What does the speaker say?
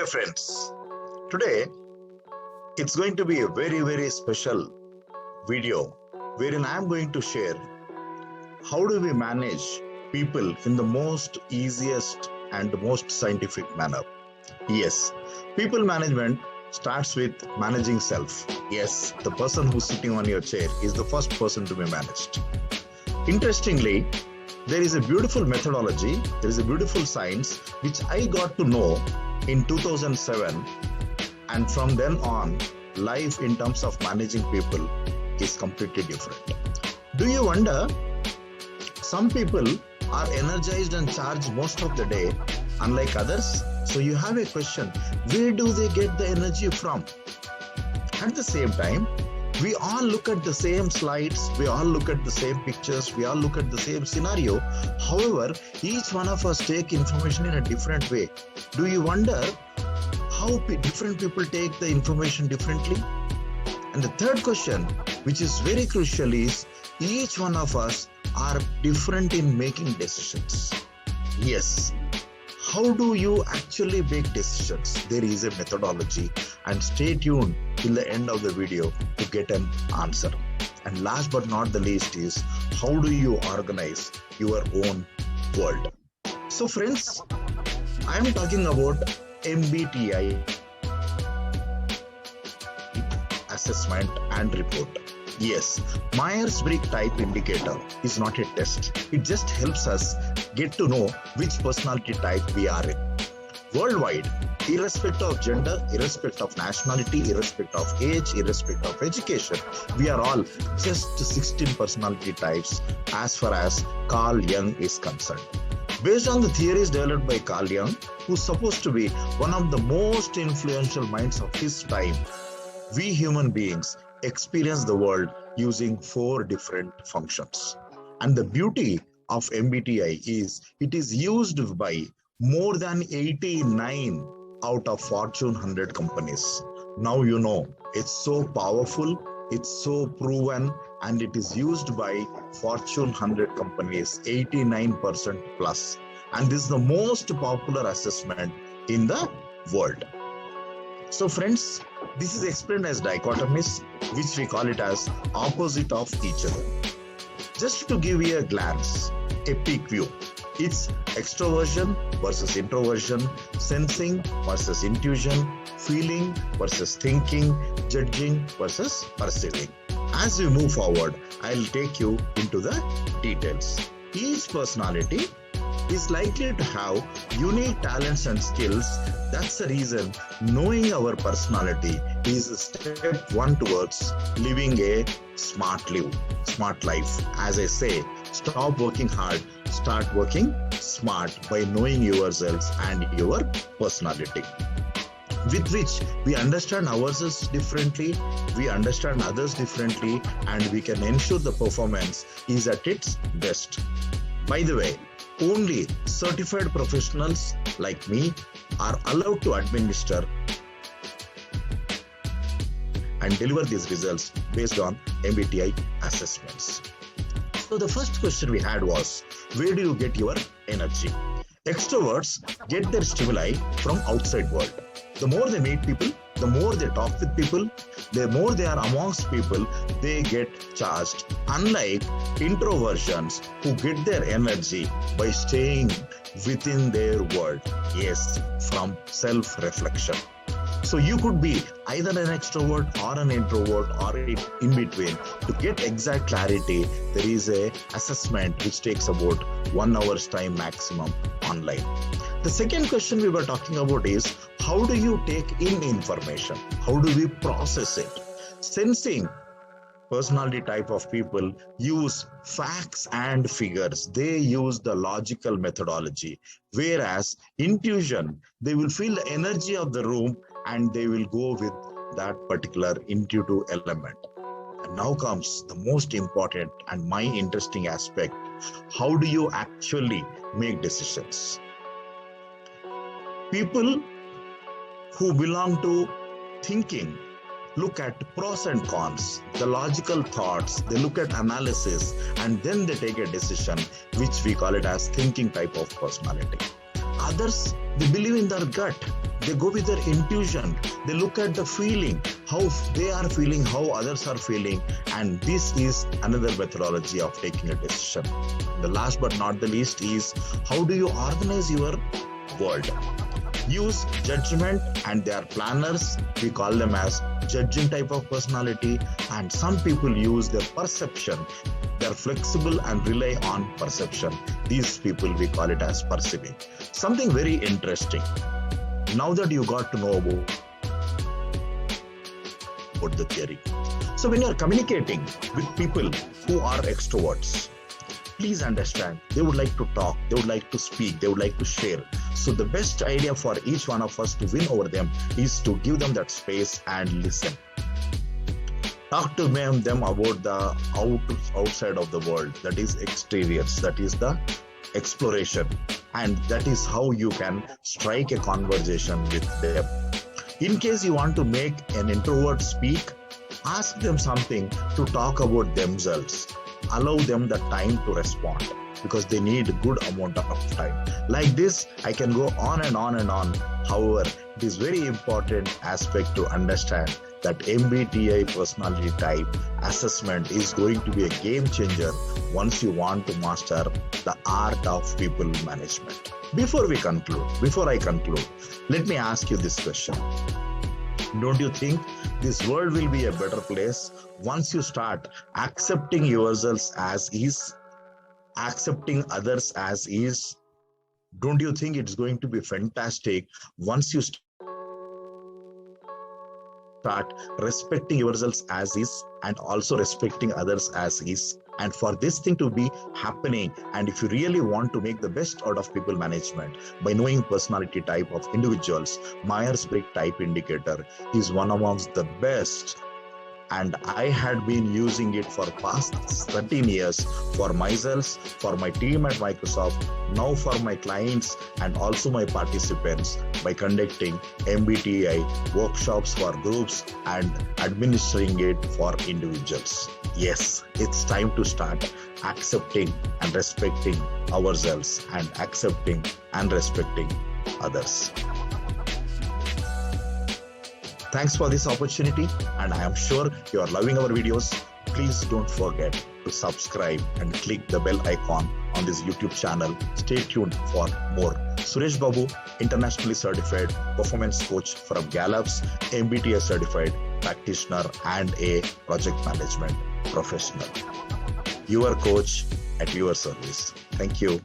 Hey friends, today it's going to be a very special video wherein I'm going to share how do we manage people in the most easiest and most scientific manner. Yes, people management starts with managing self. Yes, the person who's sitting on your chair is the first person to be managed. Interestingly, there is a beautiful methodology, there is a beautiful science which I got to know in 2007, and from then on, life in terms of managing people is completely different. Do you wonder? Some people are energized and charged most of the day, unlike others. So you have a question, where do they get the energy from? At the same time, we all look at the same slides, we all look at the same pictures, we all look at the same scenario. However, each one of us take information in a different way. Do you wonder how different people take the information differently? And the third question, which is very crucial, is each one of us are different in making decisions. Yes. How do you actually make decisions? There is a methodology, and stay tuned till the end of the video to get an answer. And last but not the least is, how do you organize your own world? So friends, I am talking about MBTI assessment and report. Yes, Myers-Briggs type indicator is not a test. It just helps us get to know which personality type we are in. Worldwide, irrespective of gender, irrespective of nationality, irrespective of age, irrespective of education, we are all just 16 personality types as far as Carl Jung is concerned. Based on the theories developed by Carl Jung, who's supposed to be one of the most influential minds of his time, we human beings experience the world using 4 different functions. And the beauty of MBTI is it is used by more than 89 out of Fortune 100 companies. Now you know, it's so powerful, it's so proven, and it is used by Fortune 100 companies, 89% plus. And this is the most popular assessment in the world. So friends, this is explained as dichotomies, which we call it as opposite of each other. Just to give you a glance, a peek view, it's extroversion versus introversion, sensing versus intuition, feeling versus thinking, judging versus perceiving. As we move forward, I'll take you into the details. Each personality is likely to have unique talents and skills. That's the reason knowing our personality is step 1 towards living a smart life. As I say, stop working hard, start working smart by knowing yourselves and your personality, with which we understand ourselves differently, we understand others differently, and we can ensure the performance is at its best. By the way, only certified professionals like me are allowed to administer and deliver these results based on MBTI assessments. So the first question we had was, where do you get your energy? Extroverts get their stimuli from outside world. The more they meet people, the more they talk with people, the more they are amongst people, they get charged. Unlike introversions who get their energy by staying within their world. Yes, from self-reflection. So you could be either an extrovert or an introvert or in between. To get exact clarity, there is a assessment which takes about 1 hour's time maximum online. The second question we were talking about is, how do you take in information? How do we process it? Sensing personality type of people use facts and figures. They use the logical methodology. Whereas intuition, they will feel the energy of the room and they will go with that particular intuitive element. And now comes the most important and my interesting aspect. How do you actually make decisions? People who belong to thinking look at pros and cons, the logical thoughts, they look at analysis, and then they take a decision, which we call it as thinking type of personality. Others, they believe in their gut. They go with their intuition. They look at the feeling, how they are feeling, how others are feeling. And this is another methodology of taking a decision. The last but not the least is, how do you organize your world? Use judgment, and they are planners. We call them as judging type of personality. And some people use their perception. They are flexible and rely on perception. These people, we call it as perceiving. Something very interesting. Now that you got to know about the theory. So when you are communicating with people who are extroverts, please understand, they would like to talk, they would like to speak, they would like to share. So the best idea for each one of us to win over them is to give them that space and listen. Talk to them about the outside of the world, that is exteriors, that is the exploration. And that is how you can strike a conversation with them. In case you want to make an introvert speak, ask them something to talk about themselves. Allow them the time to respond, because they need a good amount of time. Like this, I can go on and on and on. However, it is very important aspect to understand that MBTI personality type assessment is going to be a game changer once you want to master the art of people management. Before I conclude, let me ask you this question. Don't you think this world will be a better place once you start accepting yourselves as is, accepting others as is? Don't you think it's going to be fantastic once you start respecting yourselves as is and also respecting others as is? And for this thing to be happening, and if you really want to make the best out of people management by knowing personality type of individuals, Myers-Briggs Type Indicator is one amongst the best. And I had been using it for past 13 years for myself, for my team at Microsoft, now for my clients and also my participants by conducting MBTI workshops for groups and administering it for individuals. Yes, it's time to start accepting and respecting ourselves and accepting and respecting others. Thanks for this opportunity, and I am sure you are loving our videos. Please don't forget to subscribe and click the bell icon on this YouTube channel. Stay tuned for more. Suresh Babu, internationally certified performance coach from Gallup's, MBTI certified practitioner and a project management professional. Your coach at your service. Thank you.